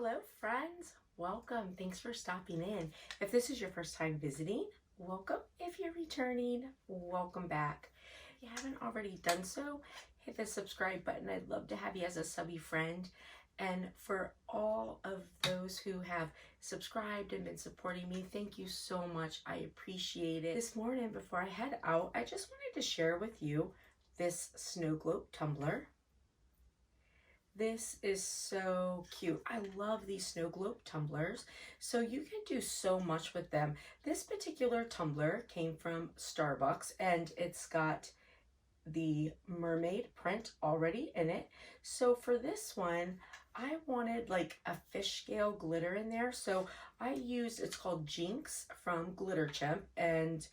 Hello friends, welcome. Thanks for stopping in. If this is your first time visiting, welcome. If you're returning, welcome back. If you haven't already done so, hit the subscribe button. I'd love to have you as a subby friend. And for all of those who have subscribed and been supporting me, thank you so much. I appreciate it. This morning before I head out, I just wanted to share with you this snow globe tumbler. This is so cute. I love these snow globe tumblers. So you can do so much with them. This particular tumbler came from Starbucks and it's got the mermaid print already in it. So for this one, I wanted like a fish scale glitter in there. So I used, it's called Jinx from Glitter Chimp, and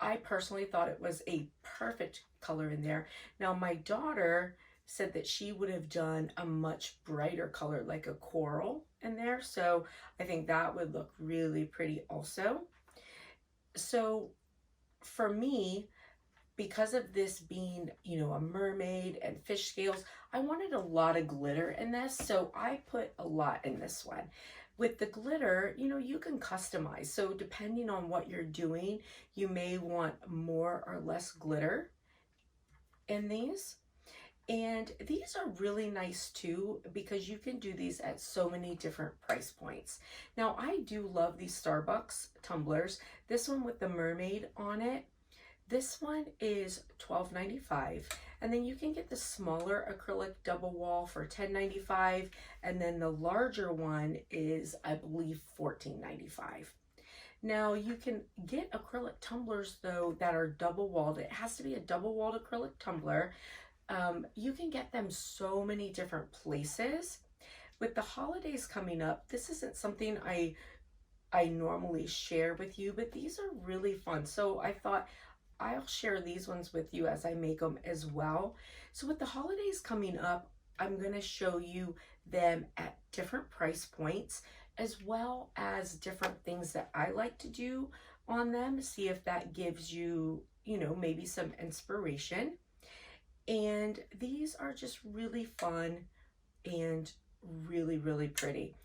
I personally thought it was a perfect color in there. Now my daughter said that she would have done a much brighter color, like a coral in there. So I think that would look really pretty also. So for me, because of this being, you know, a mermaid and fish scales, I wanted a lot of glitter in this. So I put a lot in this one. With the glitter, you know, you can customize. So depending on what you're doing, you may want more or less glitter in these. And these are really nice too, because you can do these at so many different price points. Now, I do love these Starbucks tumblers. This one with the mermaid on it, this one is $12.95. And then you can get the smaller acrylic double wall for $10.95. And then the larger one is, I believe, $14.95. Now you can get acrylic tumblers though that are double walled. It has to be a double walled acrylic tumbler. You can get them so many different places. With the holidays coming up, this isn't something I normally share with you, but these are really fun. So I thought I'll share these ones with you as I make them as well. So with the holidays coming up, I'm going to show you them at different price points, as well as different things that I like to do on them. See if that gives you, you know, maybe some inspiration. And these are just really fun and really, really pretty.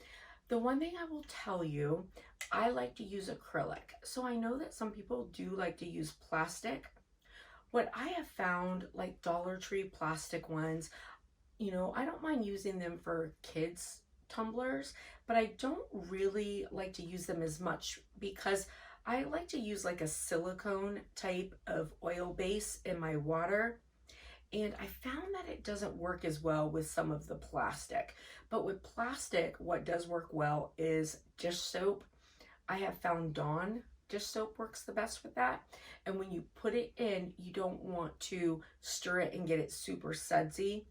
The one thing I will tell you, I like to use acrylic. So I know that some people do like to use plastic. What I have found, like Dollar Tree plastic ones, you know, I don't mind using them for kids' tumblers, but I don't really like to use them as much because I like to use like a silicone type of oil base in my water. And I found that it doesn't work as well with some of the plastic. But with plastic, what does work well is dish soap. I have found Dawn dish soap works the best with that. And when you put it in, you don't want to stir it and get it super sudsy.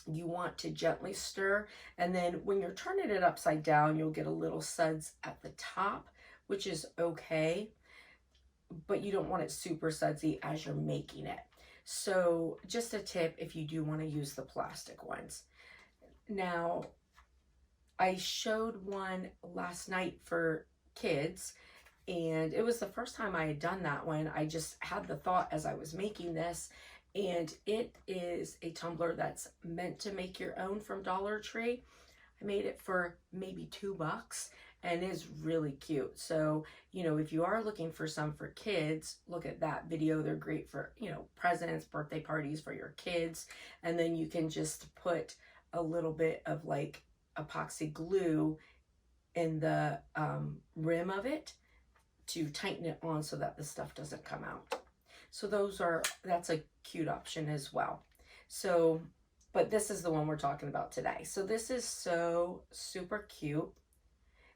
You want to gently stir. And then when you're turning it upside down, you'll get a little suds at the top, which is okay. But you don't want it super sudsy as you're making it. So just a tip if you do want to use the plastic ones. Now, I showed one last night for kids, and it was the first time I had done that one. I just had the thought as I was making this, and it is a tumbler that's meant to make your own from Dollar Tree. I made it for maybe $2 and is really cute. So, you know, if you are looking for some for kids, look at that video. They're great for, you know, presents, birthday parties for your kids. And then you can just put a little bit of like epoxy glue in the rim of it to tighten it on so that the stuff doesn't come out. So that's a cute option as well. So, but this is the one we're talking about today. So this is so super cute.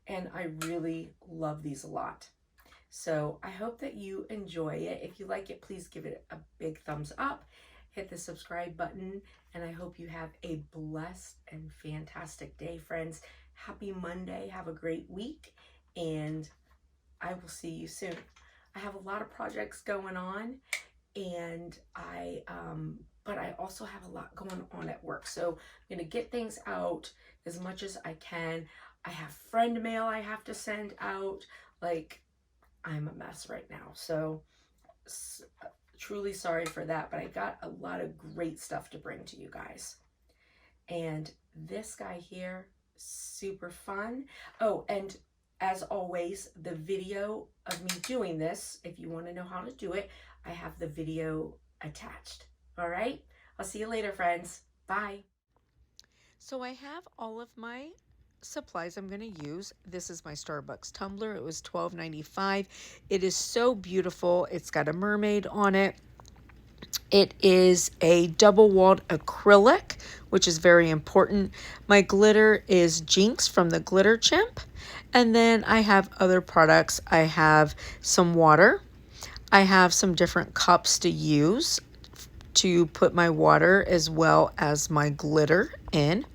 And I really love these a lot. So I hope that you enjoy it. If you like it, please give it a big thumbs up. Hit the subscribe button. And I hope you have a blessed and fantastic day, friends. Happy Monday. Have a great week. And I will see you soon. I have a lot of projects going on. And but I also have a lot going on at work. So I'm going to get things out as much as I can. I have friend mail I have to send out. Like, I'm a mess right now. So truly sorry for that, but I got a lot of great stuff to bring to you guys. And this guy here, super fun. Oh, and as always, the video of me doing this, if you want to know how to do it, I have the video attached. All right? I'll see you later, friends. Bye. So I have all of my supplies I'm going to use. This is my Starbucks tumbler. It was $12.95. It is so beautiful. It's got a mermaid on it. It is a double-walled acrylic, which is very important. My glitter is Jinx from the Glitter Chimp. And then I have other products. I have some water. I have some different cups to use to put my water as well as my glitter in.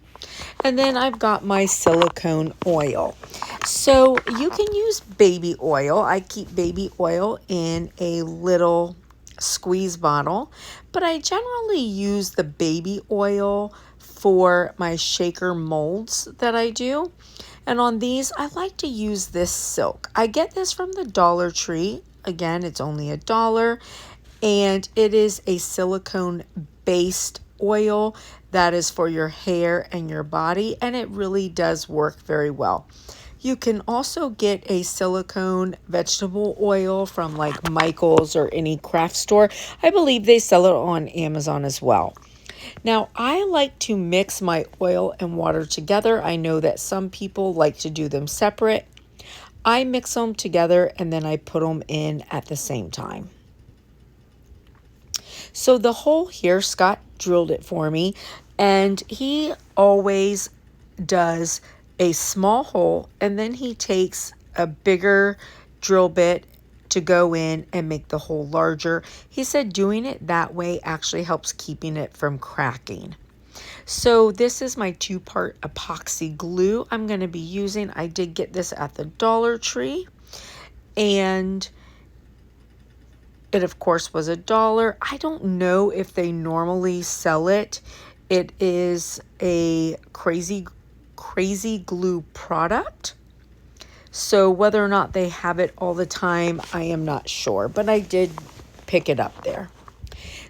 And then I've got my silicone oil. So you can use baby oil. I keep baby oil in a little squeeze bottle, but I generally use the baby oil for my shaker molds that I do. And on these, I like to use this silk. I get this from the Dollar Tree. Again, it's only $1, and it is a silicone based oil that is for your hair and your body, and it really does work very well. You can also get a silicone vegetable oil from like Michael's or any craft store. I believe they sell it on Amazon as well. Now, I like to mix my oil and water together. I know that some people like to do them separate. I mix them together and then I put them in at the same time. So the hole here, Scott drilled it for me, and he always does a small hole and then he takes a bigger drill bit to go in and make the hole larger. He said doing it that way actually helps keeping it from cracking. So this is my 2-part epoxy glue I'm going to be using. I did get this at the Dollar Tree, and it of course was $1. I don't know if they normally sell it. It is a crazy glue product. So whether or not they have it all the time, I am not sure, but I did pick it up there.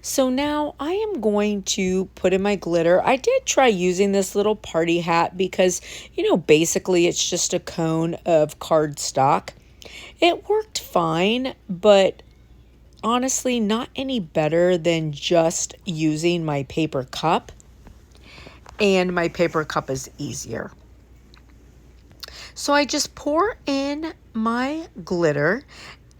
So now I am going to put in my glitter. I did try using this little party hat because, you know, basically it's just a cone of cardstock. It worked fine, but honestly not any better than just using my paper cup. And my paper cup is easier. So I just pour in my glitter,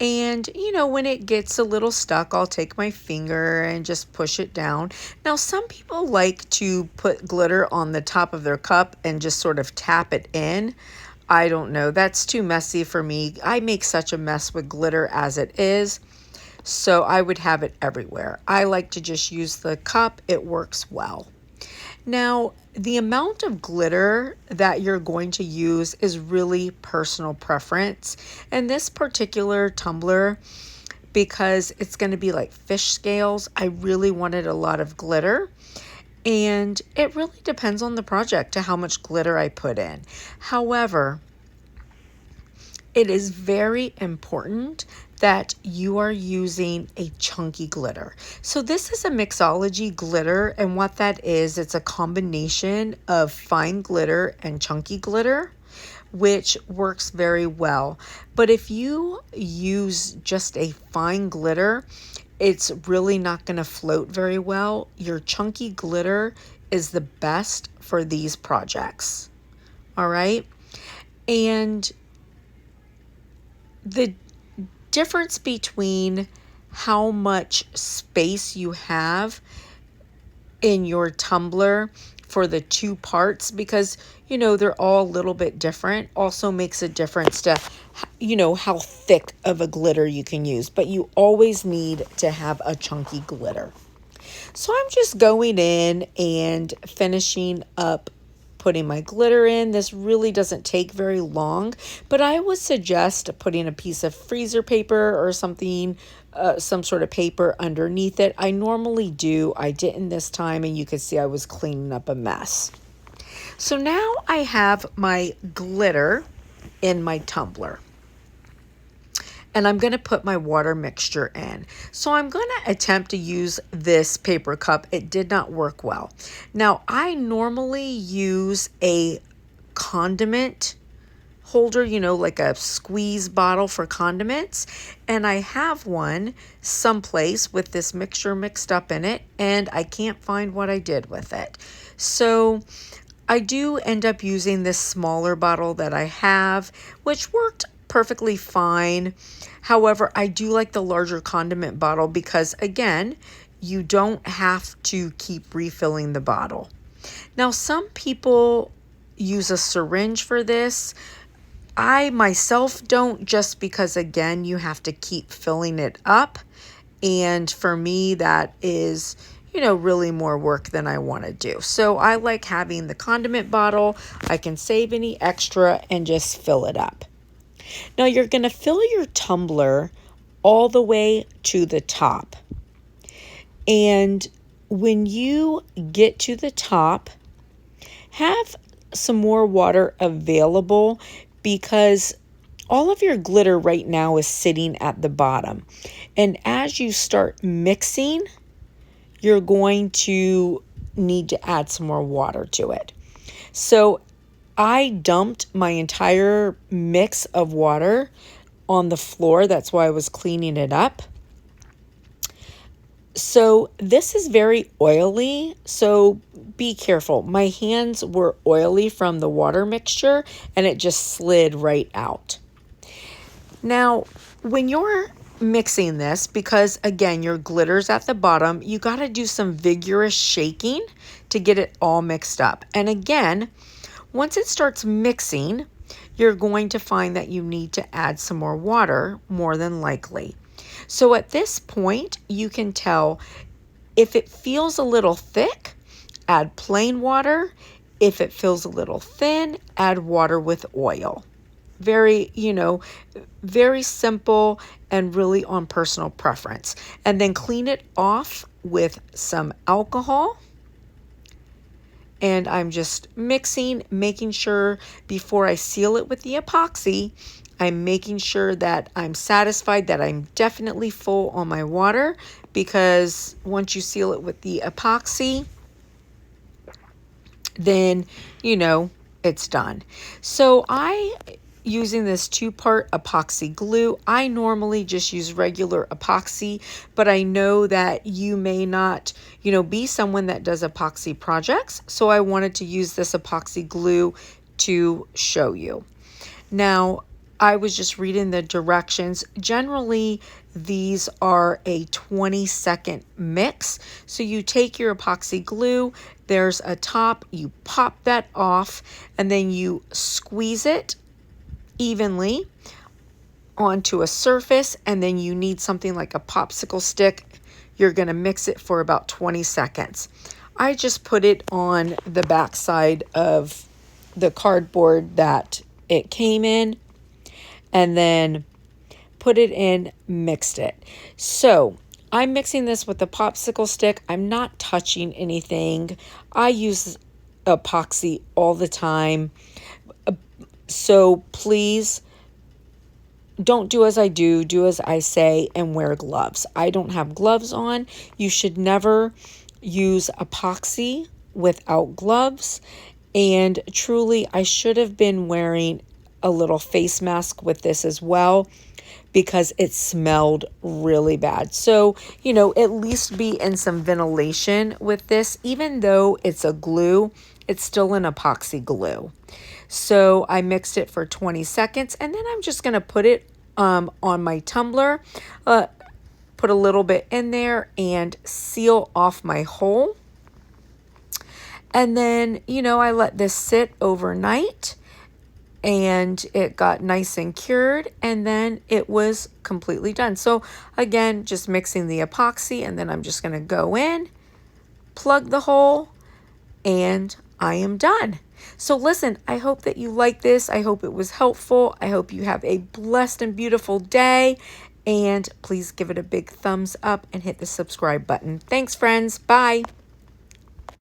and you know, when it gets a little stuck, I'll take my finger and just push it down. Now, some people like to put glitter on the top of their cup and just sort of tap it in. I don't know, that's too messy for me. I make such a mess with glitter as it is, so I would have it everywhere. I like to just use the cup. It works well. Now, the amount of glitter that you're going to use is really personal preference. And this particular tumbler, because it's going to be like fish scales, I really wanted a lot of glitter. And it really depends on the project to how much glitter I put in. However, it is very important that you are using a chunky glitter. So this is a mixology glitter, and what that is, it's a combination of fine glitter and chunky glitter, which works very well. But if you use just a fine glitter, it's really not going to float very well. Your chunky glitter is the best for these projects. All right? And the difference between how much space you have in your tumbler for the 2 parts, because you know they're all a little bit different, also makes a difference to, you know, how thick of a glitter you can use. But you always need to have a chunky glitter. So I'm just going in and finishing up putting my glitter in. This really doesn't take very long, but I would suggest putting a piece of freezer paper or something, some sort of paper underneath it. I normally do. I didn't this time, and you could see I was cleaning up a mess. So now I have my glitter in my tumbler, and I'm going to put my water mixture in. So I'm going to attempt to use this paper cup. It did not work well. Now, I normally use a condiment holder, you know, like a squeeze bottle for condiments. And I have one someplace with this mixture mixed up in it, and I can't find what I did with it. So I do end up using this smaller bottle that I have, which worked perfectly fine. However, I do like the larger condiment bottle because, again, you don't have to keep refilling the bottle. Now, some people use a syringe for this. I myself don't, just because, again, you have to keep filling it up. And for me, that is, you know, really more work than I want to do. So I like having the condiment bottle. I can save any extra and just fill it up. Now you're going to fill your tumbler all the way to the top. And when you get to the top, have some more water available, because all of your glitter right now is sitting at the bottom. And as you start mixing, you're going to need to add some more water to it. So I dumped my entire mix of water on the floor. That's why I was cleaning it up. So this is very oily, so be careful. My hands were oily from the water mixture, and it just slid right out. Now, when you're mixing this, because again, your glitter's at the bottom, you got to do some vigorous shaking to get it all mixed up. And again, once it starts mixing, you're going to find that you need to add some more water, more than likely. So at this point, you can tell if it feels a little thick, add plain water. If it feels a little thin, add water with oil. Very, you know, very simple and really on personal preference. And then clean it off with some alcohol. And I'm just mixing, making sure before I seal it with the epoxy, I'm making sure that I'm satisfied that I'm definitely full on my water, because once you seal it with the epoxy, then, you know, it's done. So using this 2-part epoxy glue. I normally just use regular epoxy, but I know that you may not, you know, be someone that does epoxy projects. So I wanted to use this epoxy glue to show you. Now, I was just reading the directions. Generally, these are a 20-second mix. So you take your epoxy glue, there's a top, you pop that off, and then you squeeze it evenly onto a surface, and then you need something like a popsicle stick. You're going to mix it for about 20 seconds. I just put it on the back side of the cardboard that it came in, and then put it in, mixed it. So I'm mixing this with the popsicle stick. I'm not touching anything. I use epoxy all the time. So please don't do as I do, do as I say, and wear gloves. I don't have gloves on. You should never use epoxy without gloves. And truly, I should have been wearing a little face mask with this as well, because it smelled really bad. So, you know, at least be in some ventilation with this. Even though it's a glue, it's still an epoxy glue. So I mixed it for 20 seconds, and then I'm just going to put it on my tumbler, put a little bit in there and seal off my hole. And then, you know, I let this sit overnight, and it got nice and cured, and then it was completely done. So again, just mixing the epoxy, and then I'm just going to go in, plug the hole, and I am done. So listen, I hope that you like this. I hope it was helpful. I hope you have a blessed and beautiful day, and please give it a big thumbs up and hit the subscribe button. Thanks, friends. Bye.